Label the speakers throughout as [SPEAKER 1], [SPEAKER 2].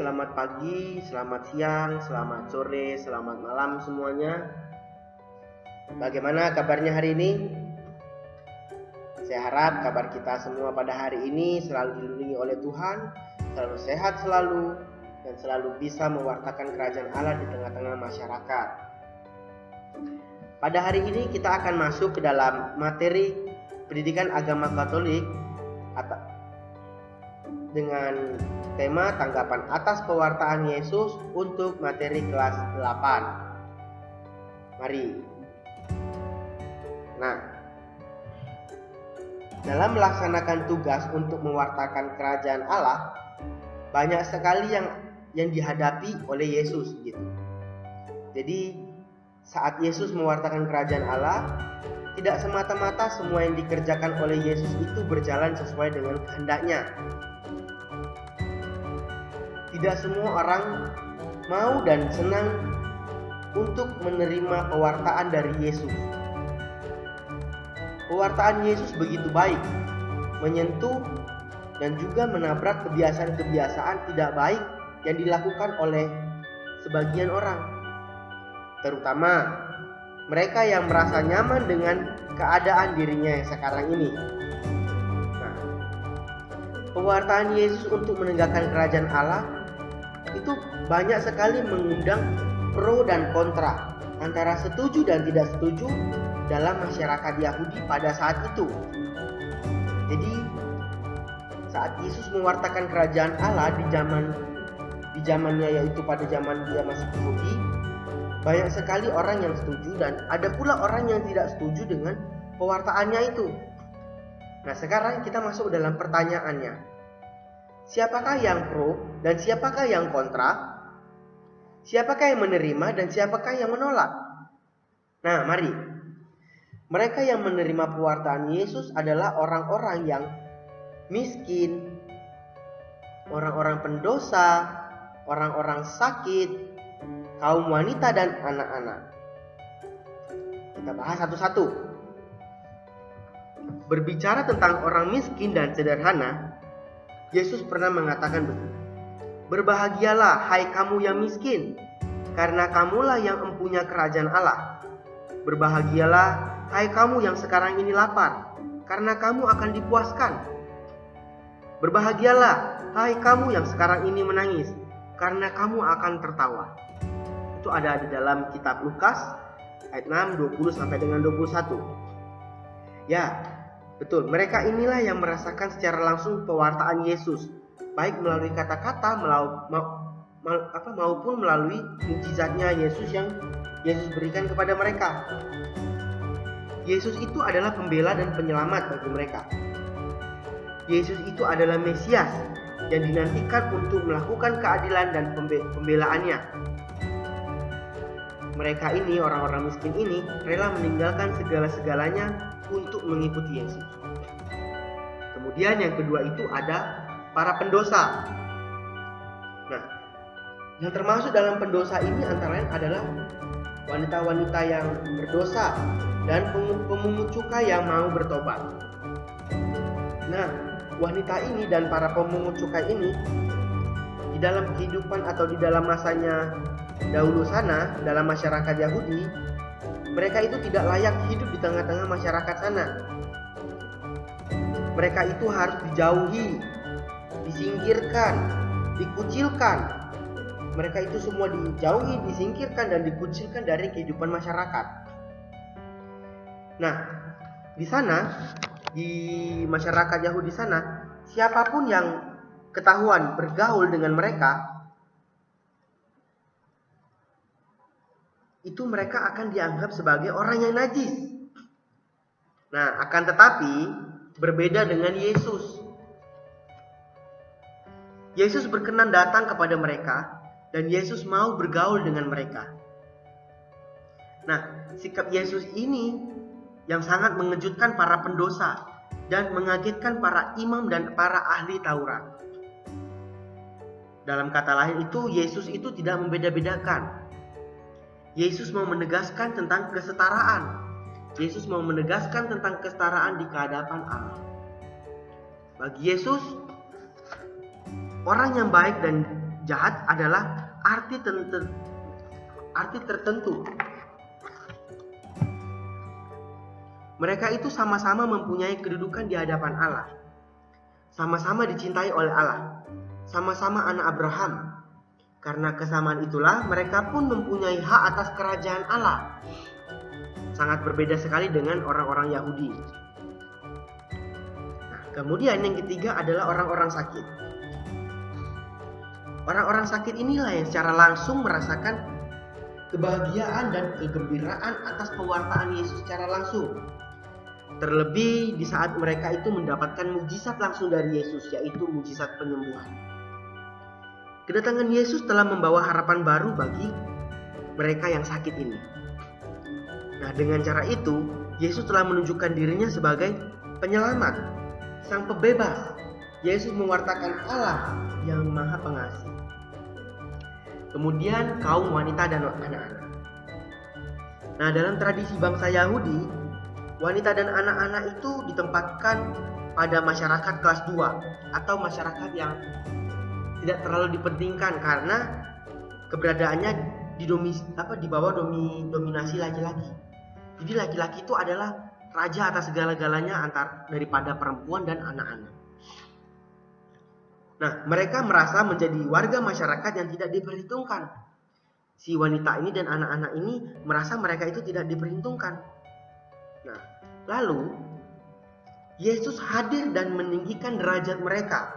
[SPEAKER 1] selamat pagi, selamat siang, selamat sore, selamat malam semuanya. Bagaimana kabarnya hari ini? Saya harap kabar kita semua pada hari ini selalu dilindungi oleh Tuhan, selalu sehat selalu, dan selalu bisa mewartakan kerajaan Allah di tengah-tengah masyarakat. Pada hari ini kita akan masuk ke dalam materi pendidikan agama Katolik dengan tema tanggapan atas pewartaan Yesus untuk materi kelas 8. Mari. Nah, dalam melaksanakan tugas untuk mewartakan kerajaan Allah, banyak sekali yang dihadapi oleh Yesus gitu. Jadi, saat Yesus mewartakan kerajaan Allah, tidak semata-mata semua yang dikerjakan oleh Yesus itu berjalan sesuai dengan kehendaknya. Tidak semua orang mau dan senang untuk menerima pewartaan dari Yesus. Pewartaan Yesus begitu baik, menyentuh dan juga menabrak kebiasaan-kebiasaan tidak baik yang dilakukan oleh sebagian orang, terutama mereka yang merasa nyaman dengan keadaan dirinya yang sekarang ini. Nah, pewartaan Yesus untuk menegakkan kerajaan Allah itu banyak sekali mengundang pro dan kontra, antara setuju dan tidak setuju dalam masyarakat Yahudi pada saat itu. Jadi saat Yesus mewartakan kerajaan Allah di zamannya, yaitu pada zaman dia masih Yahudi, banyak sekali orang yang setuju dan ada pula orang yang tidak setuju dengan pewartaannya itu. Nah, sekarang kita masuk dalam pertanyaannya. Siapakah yang pro dan siapakah yang kontra? Siapakah yang menerima dan siapakah yang menolak? Nah, mari. Mereka yang menerima pewartaan Yesus adalah orang-orang yang miskin, orang-orang pendosa, orang-orang sakit, kaum wanita dan anak-anak. Kita bahas satu-satu. Berbicara tentang orang miskin dan sederhana, Yesus pernah mengatakan begini, "Berbahagialah hai kamu yang miskin, karena kamulah yang empunya kerajaan Allah. Berbahagialah hai kamu yang sekarang ini lapar, karena kamu akan dipuaskan. Berbahagialah hai kamu yang sekarang ini menangis, karena kamu akan tertawa." Itu ada di dalam kitab Lukas ayat 6, 20 sampai dengan 21. Ya, betul, mereka inilah yang merasakan secara langsung pewartaan Yesus, baik melalui kata-kata maupun melalui mukjizatnya Yesus yang Yesus berikan kepada mereka. Yesus itu adalah pembela dan penyelamat bagi mereka. Yesus itu adalah Mesias yang dinantikan untuk melakukan keadilan dan pembelaannya. Mereka ini, orang-orang miskin ini, rela meninggalkan segala-segalanya untuk mengikuti Yesus. Kemudian yang kedua itu ada para pendosa. Nah, yang termasuk dalam pendosa ini antara lain adalah wanita-wanita yang berdosa dan pemungut cukai yang mau bertobat. Nah, wanita ini dan para pemungut cukai ini di dalam kehidupan atau di dalam masanya dahulu sana, dalam masyarakat Yahudi, mereka itu tidak layak hidup di tengah-tengah masyarakat sana. Mereka itu harus dijauhi, disingkirkan, dikucilkan. Mereka itu semua dijauhi, disingkirkan, dan dikucilkan dari kehidupan masyarakat. Nah, di sana, di masyarakat Yahudi sana, siapapun yang ketahuan bergaul dengan mereka, itu mereka akan dianggap sebagai orang yang najis. Nah, akan tetapi berbeda dengan Yesus. Yesus berkenan datang kepada mereka dan Yesus mau bergaul dengan mereka. Nah, sikap Yesus ini yang sangat mengejutkan para pendosa dan mengagetkan para imam dan para ahli Taurat. Dalam kata lain itu, Yesus itu tidak membeda-bedakan. Yesus mau menegaskan tentang kesetaraan. Yesus mau menegaskan tentang kesetaraan di hadapan Allah. Bagi Yesus, orang yang baik dan jahat adalah arti tertentu. Mereka itu sama-sama mempunyai kedudukan di hadapan Allah, sama-sama dicintai oleh Allah, sama-sama anak Abraham. Karena kesamaan itulah mereka pun mempunyai hak atas kerajaan Allah. Sangat berbeda sekali dengan orang-orang Yahudi. Nah, kemudian yang ketiga adalah orang-orang sakit. Orang-orang sakit inilah yang secara langsung merasakan kebahagiaan dan kegembiraan atas pewartaan Yesus secara langsung. Terlebih di saat mereka itu mendapatkan mujizat langsung dari Yesus, yaitu mujizat penyembuhan. Kedatangan Yesus telah membawa harapan baru bagi mereka yang sakit ini. Nah, dengan cara itu, Yesus telah menunjukkan dirinya sebagai penyelamat, sang pebebas. Yesus mewartakan Allah yang Maha Pengasih. Kemudian kaum wanita dan anak-anak. Nah, dalam tradisi bangsa Yahudi, wanita dan anak-anak itu ditempatkan pada masyarakat kelas 2 atau masyarakat yang tidak terlalu dipentingkan karena keberadaannya di bawah dominasi laki-laki. Jadi laki-laki itu adalah raja atas segala-galanya daripada perempuan dan anak-anak. Nah, mereka merasa menjadi warga masyarakat yang tidak diperhitungkan. Si wanita ini dan anak-anak ini merasa mereka itu tidak diperhitungkan. Nah, lalu Yesus hadir dan meninggikan derajat mereka.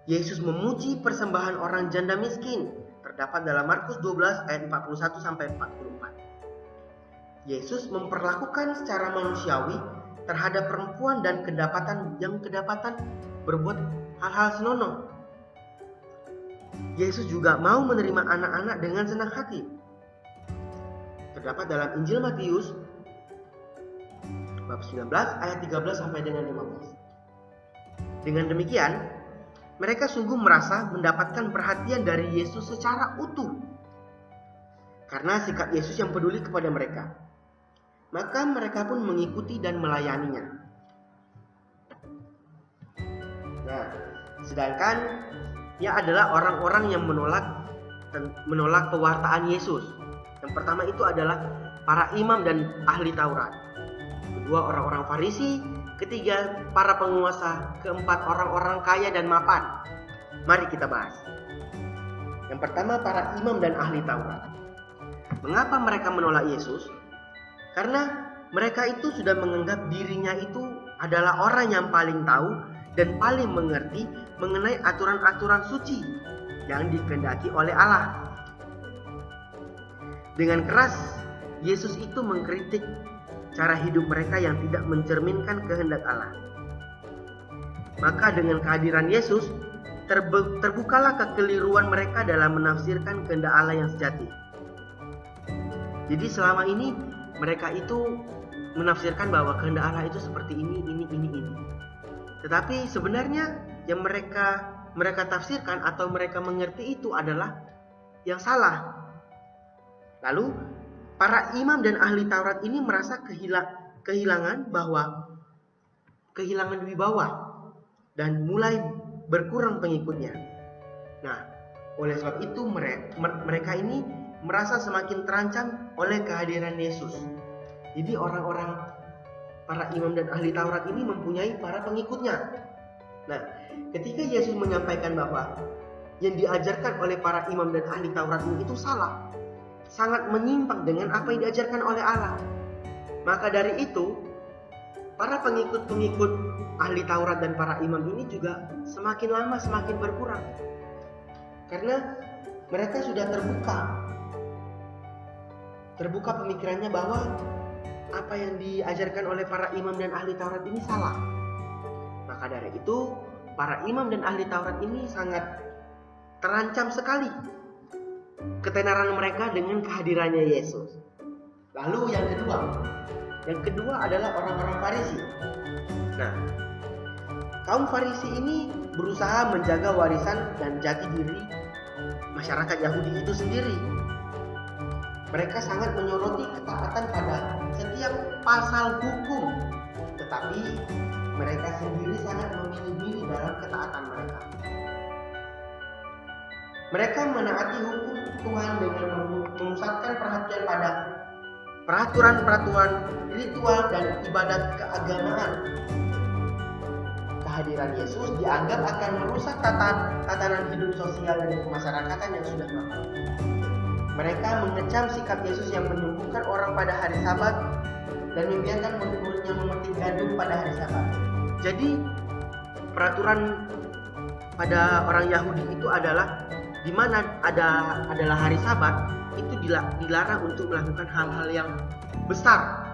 [SPEAKER 1] Yesus memuji persembahan orang janda miskin, terdapat dalam Markus 12 ayat 41 sampai 44. Yesus memperlakukan secara manusiawi terhadap perempuan dan kedapatan berbuat hal-hal senonoh. Yesus juga mau menerima anak-anak dengan senang hati. Terdapat dalam Injil Matius bab 19 ayat 13 sampai dengan 15. Dengan demikian, mereka sungguh merasa mendapatkan perhatian dari Yesus secara utuh. Karena sikap Yesus yang peduli kepada mereka, maka mereka pun mengikuti dan melayaninya. Nah, sedangkan ia adalah orang-orang yang menolak pewartaan Yesus. Yang pertama itu adalah para imam dan ahli Taurat. Kedua, orang-orang Farisi. Ketiga, para penguasa. Keempat, orang-orang kaya dan mapan. Mari kita bahas. Yang pertama, para imam dan ahli Taurat. Mengapa mereka menolak Yesus? Karena mereka itu sudah menganggap dirinya itu adalah orang yang paling tahu dan paling mengerti mengenai aturan-aturan suci yang dikehendaki oleh Allah. Dengan keras, Yesus itu mengkritik cara hidup mereka yang tidak mencerminkan kehendak Allah. Maka dengan kehadiran Yesus, terbukalah kekeliruan mereka dalam menafsirkan kehendak Allah yang sejati. Jadi selama ini mereka itu menafsirkan bahwa kehendak Allah itu seperti ini. Tetapi sebenarnya yang mereka tafsirkan atau mereka mengerti itu adalah yang salah. Lalu para imam dan ahli Taurat ini merasa kehilangan wibawa dan mulai berkurang pengikutnya. Nah, oleh sebab itu mereka ini merasa semakin terancam oleh kehadiran Yesus. Jadi para imam dan ahli Taurat ini mempunyai para pengikutnya. Nah, ketika Yesus menyampaikan bahwa yang diajarkan oleh para imam dan ahli Taurat itu salah, sangat menyimpang dengan apa yang diajarkan oleh Allah, maka dari itu para pengikut-pengikut ahli Taurat dan para imam ini juga semakin lama semakin berkurang. Karena mereka sudah terbuka pemikirannya bahwa apa yang diajarkan oleh para imam dan ahli Taurat ini salah. Maka dari itu para imam dan ahli Taurat ini sangat terancam sekali ketenaran mereka dengan kehadirannya Yesus. Lalu yang kedua adalah orang-orang Farisi. Nah, kaum Farisi ini berusaha menjaga warisan dan jati diri masyarakat Yahudi itu sendiri. Mereka sangat menyoroti ketaatan pada setiap pasal hukum, tetapi mereka sendiri sangat memilih-milih dalam ketaatan mereka. Mereka menaati hukum Tuhan dengan memusatkan perhatian pada peraturan-peraturan ritual dan ibadat keagamaan. Kehadiran Yesus dianggap akan merusak tatanan hidup sosial dan kemasyarakatan yang sudah lama. Mereka mengecam sikap Yesus yang menyembuhkan orang pada hari Sabat dan membiarkan murid-muridnya memetik gandum pada hari Sabat. Jadi peraturan pada orang Yahudi itu adalah di mana adalah hari Sabat itu dilarang untuk melakukan hal-hal yang besar.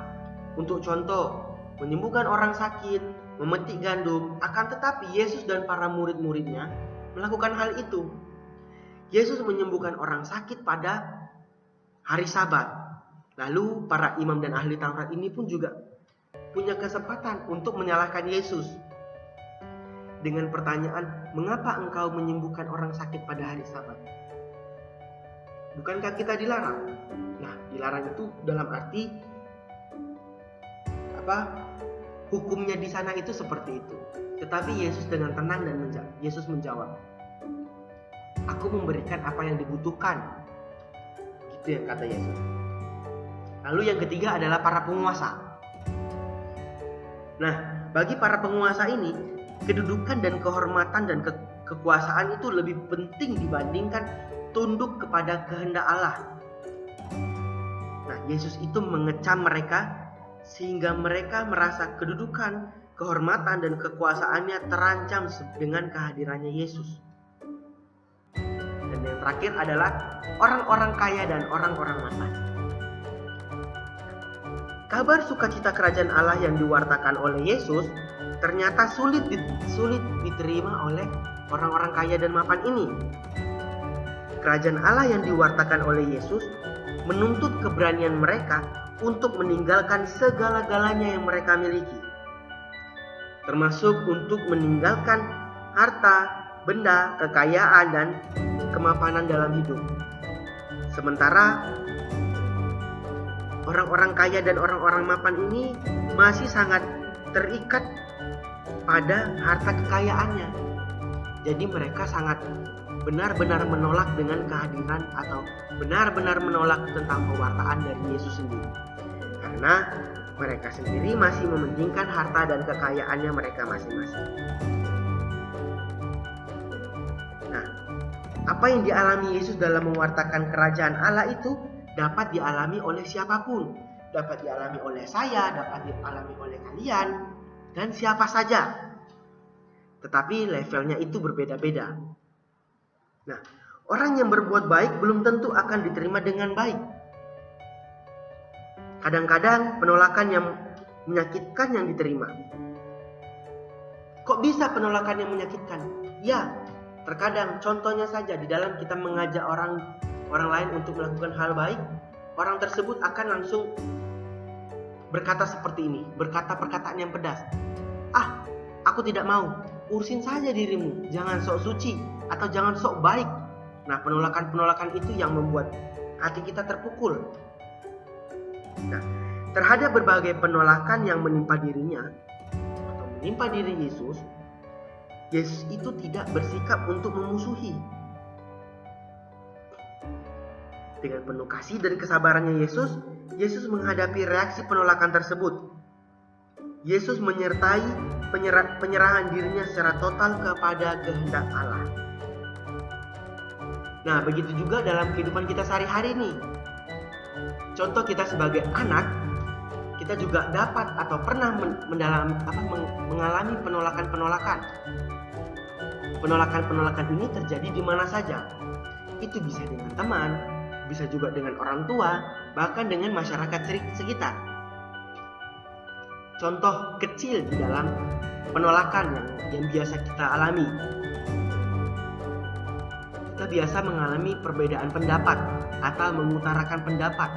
[SPEAKER 1] Untuk contoh, menyembuhkan orang sakit, memetik gandum. Akan tetapi Yesus dan para murid-muridnya melakukan hal itu. Yesus menyembuhkan orang sakit pada hari Sabat. Lalu para imam dan ahli Taurat ini pun juga punya kesempatan untuk menyalahkan Yesus dengan pertanyaan, mengapa engkau menyembuhkan orang sakit pada hari Sabat? Bukankah kita dilarang? Nah, dilarang itu dalam arti hukumnya di sana itu seperti itu. Tetapi Yesus dengan tenang dan Yesus menjawab, aku memberikan apa yang dibutuhkan. Gitu ya kata Yesus. Lalu yang ketiga adalah para penguasa. Nah, bagi para penguasa ini, kedudukan dan kehormatan dan kekuasaan itu lebih penting dibandingkan tunduk kepada kehendak Allah. Nah, Yesus itu mengecam mereka sehingga mereka merasa kedudukan, kehormatan dan kekuasaannya terancam dengan kehadirannya Yesus. Dan yang terakhir adalah orang-orang kaya dan orang-orang mapan. Kabar sukacita kerajaan Allah yang diwartakan oleh Yesus ternyata sulit diterima oleh orang-orang kaya dan mapan ini. Kerajaan Allah yang diwartakan oleh Yesus menuntut keberanian mereka untuk meninggalkan segala-galanya yang mereka miliki, termasuk untuk meninggalkan harta, benda, kekayaan, dan kemapanan dalam hidup. Sementara orang-orang kaya dan orang-orang mapan ini masih sangat terikat pada harta kekayaannya. Jadi mereka sangat benar-benar menolak dengan kehadiran atau benar-benar menolak tentang pewartaan dari Yesus sendiri. Karena mereka sendiri masih mementingkan harta dan kekayaannya mereka masing-masing. Nah, apa yang dialami Yesus dalam mewartakan kerajaan Allah itu dapat dialami oleh siapapun. Dapat dialami oleh saya, dapat dialami oleh kalian, dan siapa saja. Tetapi levelnya itu berbeda-beda. Nah, orang yang berbuat baik belum tentu akan diterima dengan baik. Kadang-kadang penolakan yang menyakitkan yang diterima. Kok bisa penolakan yang menyakitkan? Ya, terkadang contohnya saja di dalam kita mengajak orang lain untuk melakukan hal baik, orang tersebut akan langsung berkata seperti ini, berkata perkataan yang pedas. Aku tidak mau, urusin saja dirimu, jangan sok suci atau jangan sok baik. Nah, penolakan-penolakan itu yang membuat hati kita terpukul. Nah, terhadap berbagai penolakan yang menimpa dirinya atau menimpa diri Yesus, Yesus itu tidak bersikap untuk memusuhi. Dengan penuh kasih dan kesabarannya Yesus menghadapi reaksi penolakan tersebut. Yesus menyertai penyerahan dirinya secara total kepada kehendak Allah. Nah, begitu juga dalam kehidupan kita sehari-hari nih. Contoh kita sebagai anak, kita juga dapat atau pernah mengalami penolakan-penolakan. Penolakan-penolakan ini terjadi di mana saja. Itu bisa dengan teman, bisa juga dengan orang tua, bahkan dengan masyarakat sekitar. Contoh kecil di dalam penolakan yang biasa kita alami. Kita biasa mengalami perbedaan pendapat atau mengutarakan pendapat,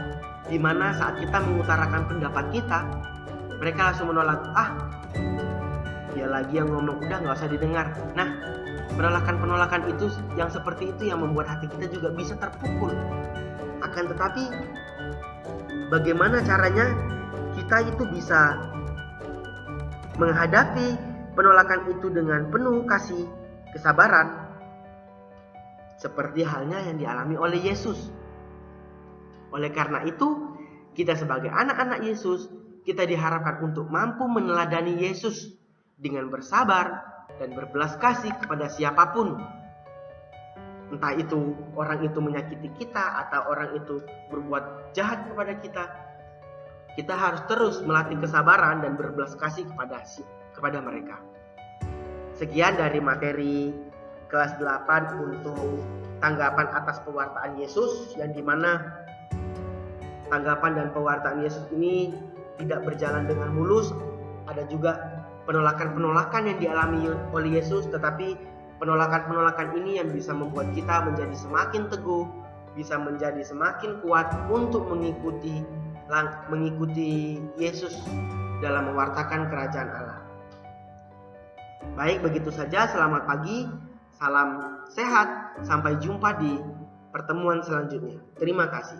[SPEAKER 1] di mana saat kita mengutarakan pendapat kita, mereka langsung menolak. Dia lagi yang ngomong, udah gak usah didengar. Nah, penolakan-penolakan itu yang seperti itu yang membuat hati kita juga bisa terpukul. Akan tetapi, bagaimana caranya kita itu bisa menghadapi penolakan itu dengan penuh kasih, kesabaran, seperti halnya yang dialami oleh Yesus. Oleh karena itu, kita sebagai anak-anak Yesus, kita diharapkan untuk mampu meneladani Yesus dengan bersabar dan berbelas kasih kepada siapapun. Entah itu orang itu menyakiti kita atau orang itu berbuat jahat kepada kita. Kita harus terus melatih kesabaran dan berbelas kasih kepada mereka. Sekian dari materi kelas 8 untuk tanggapan atas pewartaan Yesus, yang dimana tanggapan dan pewartaan Yesus ini tidak berjalan dengan mulus. Ada juga penolakan-penolakan yang dialami oleh Yesus, tetapi penolakan-penolakan ini yang bisa membuat kita menjadi semakin teguh, bisa menjadi semakin kuat untuk mengikuti Yesus dalam mewartakan kerajaan Allah. Baik, begitu saja. Selamat pagi, salam sehat, sampai jumpa di pertemuan selanjutnya. Terima kasih.